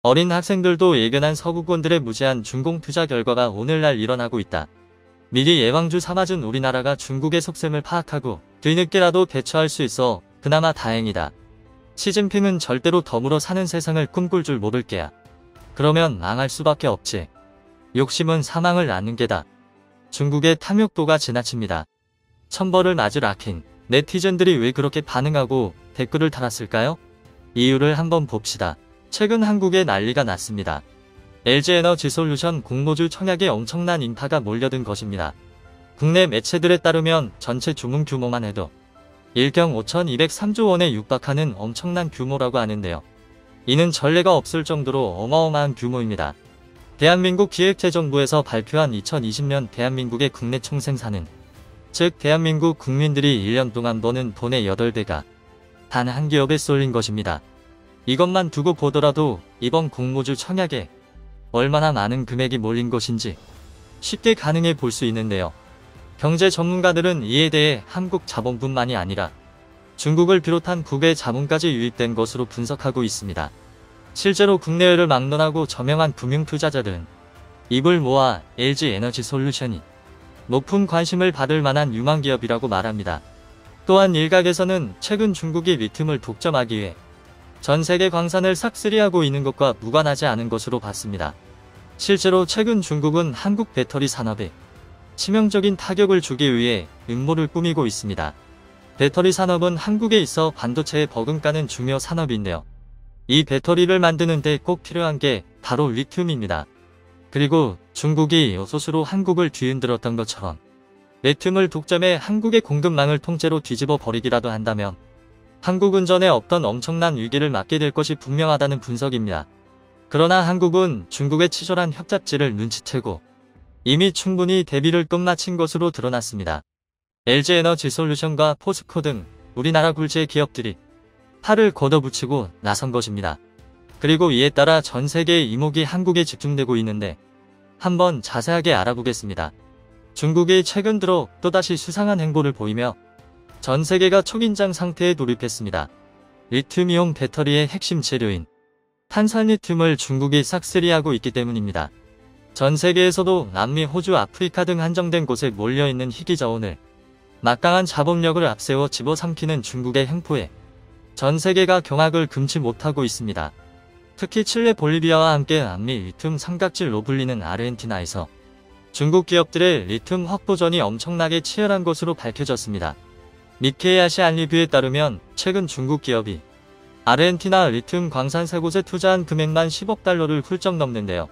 어린 학생들도 예견한 서구권들의 무제한 중공 투자 결과가 오늘날 일어나고 있다. 미리 예방주 삼아준 우리나라가 중국의 속셈을 파악하고 뒤늦게라도 대처할 수 있어 그나마 다행이다. 시진핑은 절대로 더불어 사는 세상을 꿈꿀 줄 모를 게야. 그러면 망할 수밖에 없지. 욕심은 사망을 낳는 게다. 중국의 탐욕도가 지나칩니다. 천벌을 맞을 아킨. 네티즌들이 왜 그렇게 반응하고 댓글을 달았을까요? 이유를 한번 봅시다. 최근 한국에 난리가 났습니다. LG에너지솔루션 공모주 청약에 엄청난 인파가 몰려든 것입니다. 국내 매체들에 따르면 전체 주문 규모만 해도 1경 5,203조 원에 육박하는 엄청난 규모라고 하는데요. 이는 전례가 없을 정도로 어마어마한 규모입니다. 대한민국 기획재정부에서 발표한 2020년 대한민국의 국내 총생산은, 즉 대한민국 국민들이 1년 동안 버는 돈의 8배가 단 한 기업에 쏠린 것입니다. 이것만 두고 보더라도 이번 공모주 청약에 얼마나 많은 금액이 몰린 것인지 쉽게 가늠해 볼 수 있는데요. 경제 전문가들은 이에 대해 한국 자본뿐만이 아니라 중국을 비롯한 국외 자본까지 유입된 것으로 분석하고 있습니다. 실제로 국내외를 막론하고 저명한 금융투자자들은 입을 모아 LG에너지솔루션이 높은 관심을 받을 만한 유망기업이라고 말합니다. 또한 일각에서는 최근 중국이 리튬을 독점하기 위해 전 세계 광산을 싹쓸이하고 있는 것과 무관하지 않은 것으로 봤습니다. 실제로 최근 중국은 한국 배터리 산업에 치명적인 타격을 주기 위해 음모를 꾸미고 있습니다. 배터리 산업은 한국에 있어 반도체에 버금가는 중요 산업인데요. 이 배터리를 만드는 데 꼭 필요한 게 바로 리튬입니다. 그리고 중국이 요소수로 한국을 뒤흔들었던 것처럼 리튬을 독점해 한국의 공급망을 통째로 뒤집어 버리기라도 한다면 한국은 전에 없던 엄청난 위기를 맞게 될 것이 분명하다는 분석입니다. 그러나 한국은 중국의 치졸한 협잡지를 눈치채고 이미 충분히 대비를 끝마친 것으로 드러났습니다. LG에너지솔루션과 포스코 등 우리나라 굴지의 기업들이 팔을 걷어붙이고 나선 것입니다. 그리고 이에 따라 전 세계의 이목이 한국에 집중되고 있는데 한번 자세하게 알아보겠습니다. 중국이 최근 들어 또다시 수상한 행보를 보이며 전 세계가 초긴장 상태에 돌입했습니다. 리튬이온 배터리의 핵심 재료인 탄산리튬을 중국이 싹쓸이하고 있기 때문입니다. 전 세계에서도 남미, 호주, 아프리카 등 한정된 곳에 몰려있는 희귀자원을 막강한 자본력을 앞세워 집어삼키는 중국의 횡포에 전 세계가 경악을 금치 못하고 있습니다. 특히 칠레, 볼리비아와 함께 남미 리튬 삼각지로 불리는 아르헨티나에서 중국 기업들의 리튬 확보전이 엄청나게 치열한 것으로 밝혀졌습니다. 니케이 아시아 리뷰에 따르면 최근 중국 기업이 아르헨티나 리튬 광산 3곳에 투자한 금액만 10억 달러를 훌쩍 넘는데요.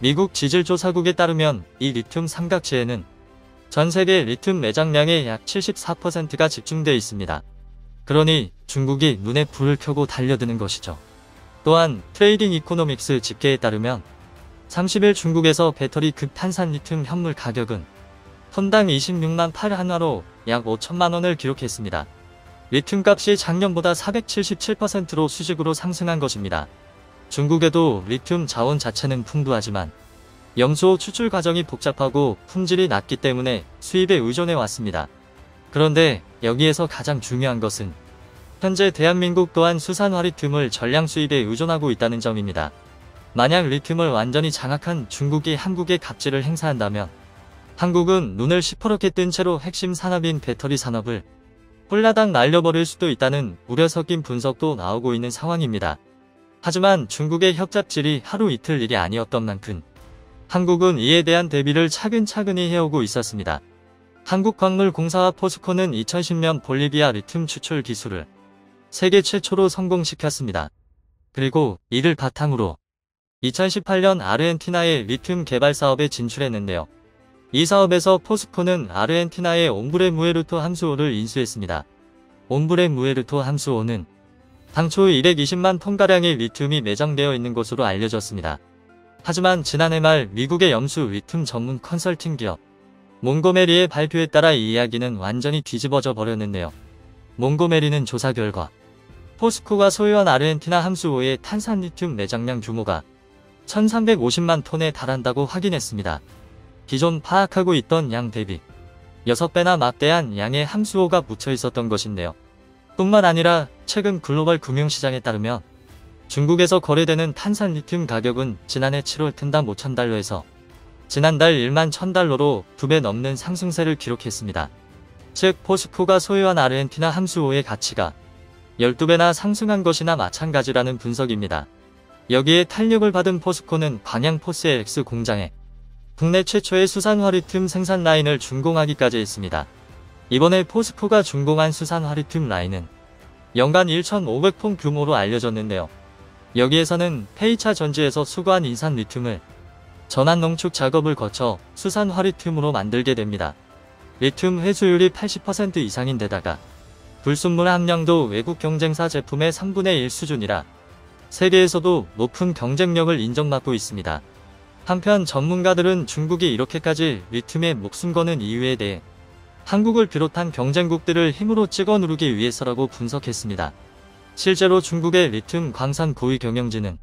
미국 지질조사국에 따르면 이 리튬 삼각지에는 전 세계 리튬 매장량의 약 74%가 집중되어 있습니다. 그러니 중국이 눈에 불을 켜고 달려드는 것이죠. 또한 트레이딩 이코노믹스 집계에 따르면 30일 중국에서 배터리 극탄산 리튬 현물 가격은 톤당 26만 8한화로 약 5천만 원을 기록했습니다. 리튬 값이 작년보다 477%로 수직으로 상승한 것입니다. 중국에도 리튬 자원 자체는 풍부하지만 염소 추출 과정이 복잡하고 품질이 낮기 때문에 수입에 의존해 왔습니다. 그런데 여기에서 가장 중요한 것은 현재 대한민국 또한 수산화 리튬을 전량 수입에 의존하고 있다는 점입니다. 만약 리튬을 완전히 장악한 중국이 한국에 갑질을 행사한다면 한국은 눈을 시퍼렇게 뜬 채로 핵심 산업인 배터리 산업을 홀라당 날려버릴 수도 있다는 우려 섞인 분석도 나오고 있는 상황입니다. 하지만 중국의 협잡질이 하루 이틀 일이 아니었던 만큼 한국은 이에 대한 대비를 차근차근히 해오고 있었습니다. 한국광물공사와 포스코는 2010년 볼리비아 리튬 추출 기술을 세계 최초로 성공시켰습니다. 그리고 이를 바탕으로 2018년 아르헨티나의 리튬 개발 사업에 진출했는데요. 이 사업에서 포스코는 아르헨티나의 옴브레 무에르토 함수호를 인수했습니다. 옴브레 무에르토 함수호는 당초 220만 톤가량의 리튬이 매장되어 있는 것으로 알려졌습니다. 하지만 지난해 말 미국의 염수 리튬 전문 컨설팅 기업 몽고메리의 발표에 따라 이 이야기는 완전히 뒤집어져 버렸는데요. 몽고메리는 조사 결과 포스코가 소유한 아르헨티나 함수호의 탄산 리튬 매장량 규모가 1350만 톤에 달한다고 확인했습니다. 기존 파악하고 있던 양 대비 6배나 막대한 양의 함수호가 묻혀 있었던 것인데요. 뿐만 아니라 최근 글로벌 금융시장에 따르면 중국에서 거래되는 탄산 리튬 가격은 지난해 7월 튼당 5,000달러에서 지난달 1만 1,000달러로 2배 넘는 상승세를 기록했습니다. 즉 포스코가 소유한 아르헨티나 함수호의 가치가 12배나 상승한 것이나 마찬가지라는 분석입니다. 여기에 탄력을 받은 포스코는 광양 포스LX 공장에 국내 최초의 수산화리튬 생산 라인을 준공하기까지 했습니다. 이번에 포스코가 준공한 수산화리튬 라인은 연간 1,500톤 규모로 알려졌는데요. 여기에서는 폐이차 전지에서 수거한 인산 리튬을 전환 농축 작업을 거쳐 수산화리튬으로 만들게 됩니다. 리튬 회수율이 80% 이상인 데다가 불순물 함량도 외국 경쟁사 제품의 3분의 1 수준이라 세계에서도 높은 경쟁력을 인정받고 있습니다. 한편 전문가들은 중국이 이렇게까지 리튬에 목숨 거는 이유에 대해 한국을 비롯한 경쟁국들을 힘으로 찍어 누르기 위해서라고 분석했습니다. 실제로 중국의 리튬 광산 고위 경영진은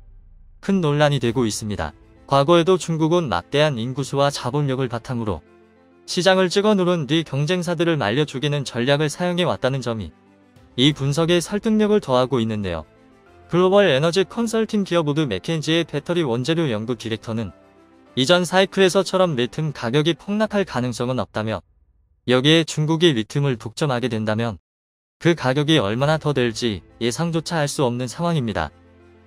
큰 논란이 되고 있습니다. 과거에도 중국은 막대한 인구수와 자본력을 바탕으로 시장을 찍어 누른 뒤 경쟁사들을 말려 죽이는 전략을 사용해 왔다는 점이 이 분석에 설득력을 더하고 있는데요. 글로벌 에너지 컨설팅 기업 우드 맥켄지의 배터리 원재료 연구 디렉터는 이전 사이클에서처럼 리튬 가격이 폭락할 가능성은 없다며 여기에 중국이 리튬을 독점하게 된다면 그 가격이 얼마나 더 될지 예상조차 할 수 없는 상황입니다.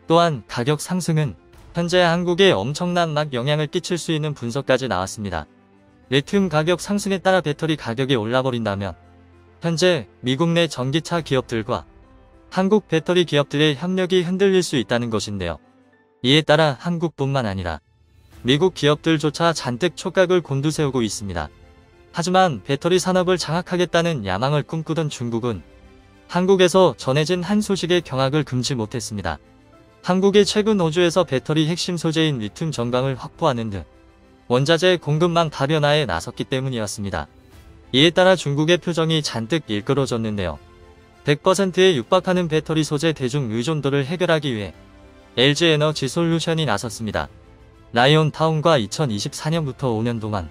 또한 가격 상승은 현재 한국에 엄청난 영향을 끼칠 수 있는 분석까지 나왔습니다. 리튬 가격 상승에 따라 배터리 가격이 올라버린다면 현재 미국 내 전기차 기업들과 한국 배터리 기업들의 협력이 흔들릴 수 있다는 것인데요. 이에 따라 한국뿐만 아니라 미국 기업들조차 잔뜩 촉각을 곤두세우고 있습니다. 하지만 배터리 산업을 장악하겠다는 야망을 꿈꾸던 중국은 한국에서 전해진 한 소식의 경악을 금치 못했습니다. 한국이 최근 호주에서 배터리 핵심 소재인 리튬 정광을 확보하는 등 원자재 공급망 다변화에 나섰기 때문이었습니다. 이에 따라 중국의 표정이 잔뜩 일그러졌는데요. 100%에 육박하는 배터리 소재 대중 의존도를 해결하기 위해 LG에너지솔루션이 나섰습니다. 라이온타운과 2024년부터 5년 동안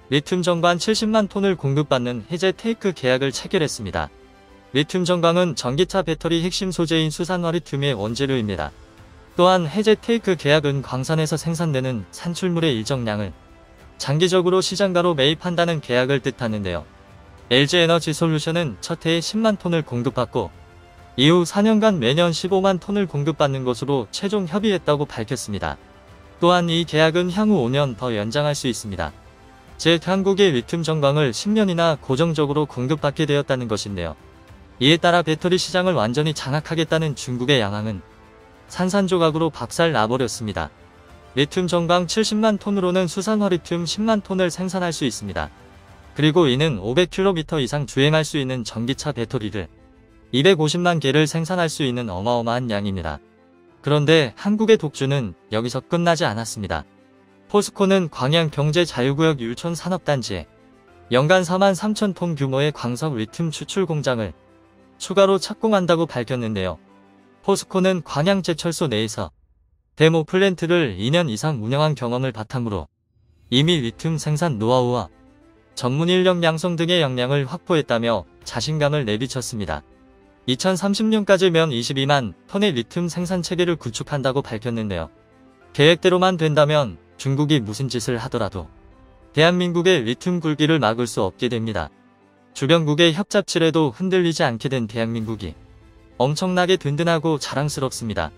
리튬 정광 70만 톤을 공급받는 해제 테이크 계약을 체결했습니다. 리튬 정광은 전기차 배터리 핵심 소재인 수산화리튬의 원재료입니다. 또한 해제 테이크 계약은 광산에서 생산되는 산출물의 일정량을 장기적으로 시장가로 매입한다는 계약을 뜻하는데요. LG에너지솔루션은 첫 해에 10만 톤을 공급받고 이후 4년간 매년 15만 톤을 공급받는 것으로 최종 협의했다고 밝혔습니다. 또한 이 계약은 향후 5년 더 연장할 수 있습니다. 즉 한국의 리튬 정광을 10년이나 고정적으로 공급받게 되었다는 것인데요. 이에 따라 배터리 시장을 완전히 장악하겠다는 중국의 야망은 산산조각으로 박살 나버렸습니다. 리튬 정광 70만 톤으로는 수산화리튬 10만 톤을 생산할 수 있습니다. 그리고 이는 500km 이상 주행할 수 있는 전기차 배터리를 250만 개를 생산할 수 있는 어마어마한 양입니다. 그런데 한국의 독주는 여기서 끝나지 않았습니다. 포스코는 광양 경제자유구역 율촌 산업단지에 연간 4만 3천 톤 규모의 광석 리튬 추출 공장을 추가로 착공한다고 밝혔는데요. 포스코는 광양제철소 내에서 데모 플랜트를 2년 이상 운영한 경험을 바탕으로 이미 리튬 생산 노하우와 전문 인력 양성 등의 역량을 확보했다며 자신감을 내비쳤습니다. 2030년까지면 22만 톤의 리튬 생산 체계를 구축한다고 밝혔는데요. 계획대로만 된다면 중국이 무슨 짓을 하더라도 대한민국의 리튬 굴기를 막을 수 없게 됩니다. 주변국의 협잡질에도 흔들리지 않게 된 대한민국이 엄청나게 든든하고 자랑스럽습니다.